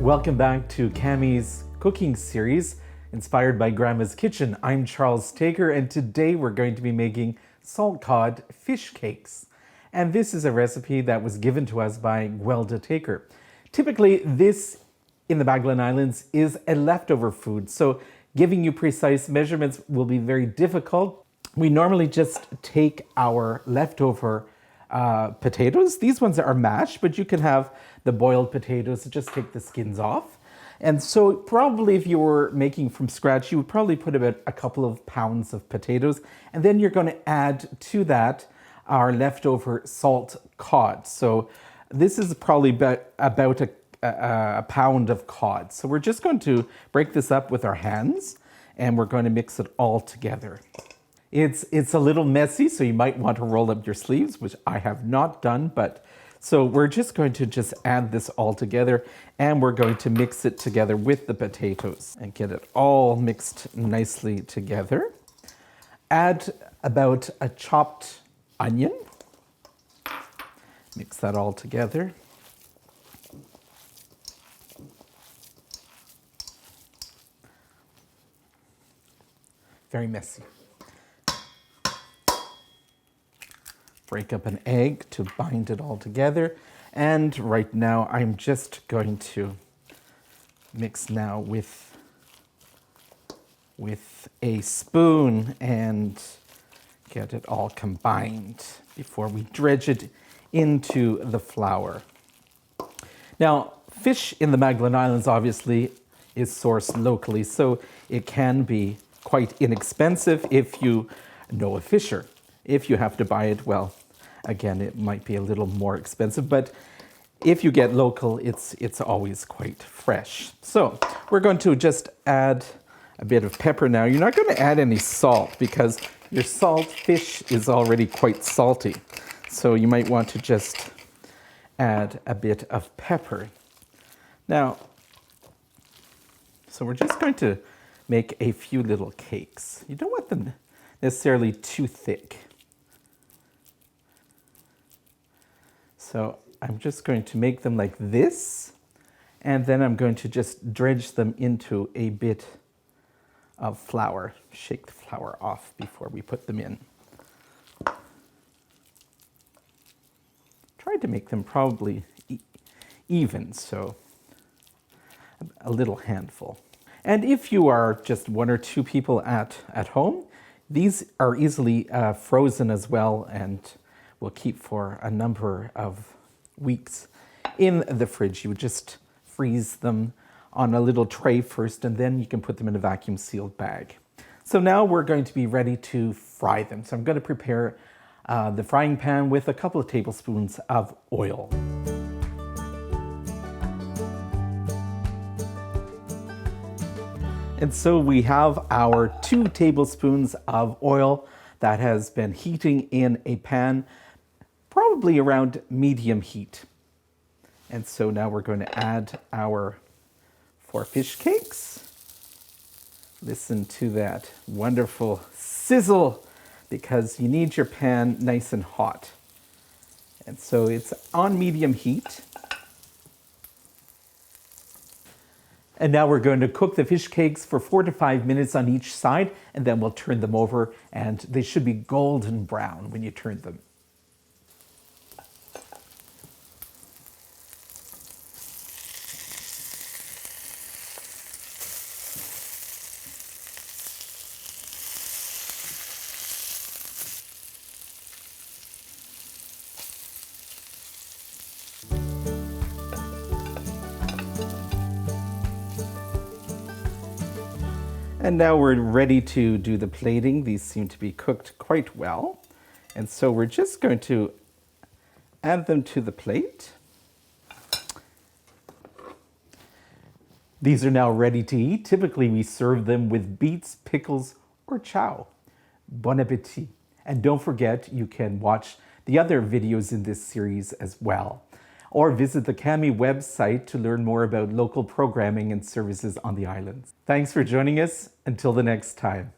Welcome back to CAMI's cooking series, inspired by Grandma's Kitchen. I'm Charles Taker, and today we're going to be making salt cod fish cakes. And this is a recipe that was given to us by Gwelda Taker. Typically, this in the Magdalen Islands is a leftover food, so giving you precise measurements will be very difficult. We normally just take our leftover potatoes. These ones are mashed, but you can have the boiled potatoes, just take the skins off. And so probably if you were making from scratch, you would probably put about a couple of pounds of potatoes. And then you're going to add to that our leftover salt cod. So this is probably about a pound of cod. So we're just going to break this up with our hands and we're going to mix it all together. It's a little messy, so you might want to roll up your sleeves, which I have not done, but so we're just going to add this all together and we're going to mix it together with the potatoes and get it all mixed nicely together. Add about a chopped onion. Mix that all together. Very messy. Break up an egg to bind it all together. And right now I'm just going to mix now with a spoon and get it all combined before we dredge it into the flour. Now, fish in the Magdalen Islands obviously is sourced locally, so it can be quite inexpensive if you know a fisher. If you have to buy it, well, again, it might be a little more expensive, but if you get local, it's always quite fresh. So we're going to just add a bit of pepper now. You're not going to add any salt because your salt fish is already quite salty. So you might want to just add a bit of pepper. Now, so we're just going to make a few little cakes. You don't want them necessarily too thick. So I'm just going to make them like this, and then I'm going to just dredge them into a bit of flour. Shake the flour off before we put them in. Try to make them probably even, so a little handful. And if you are just one or two people at home, these are easily frozen as well and will keep for a number of weeks in the fridge. You would just freeze them on a little tray first, and then you can put them in a vacuum sealed bag. So now we're going to be ready to fry them. So I'm going to prepare the frying pan with a couple of tablespoons of oil. And so we have our 2 tablespoons of oil that has been heating in a pan, probably around medium heat. And so now we're going to add our 4 fish cakes. Listen to that wonderful sizzle because you need your pan nice and hot. And so it's on medium heat. And now we're going to cook the fish cakes for 4 to 5 minutes on each side, and then we'll turn them over, and they should be golden brown when you turn them. And now we're ready to do the plating. These seem to be cooked quite well. And so we're just going to add them to the plate. These are now ready to eat. Typically we serve them with beets, pickles, or chow. Bon appetit. And don't forget, you can watch the other videos in this series as well. Or visit the CAMI website to learn more about local programming and services on the islands. Thanks for joining us. Until the next time.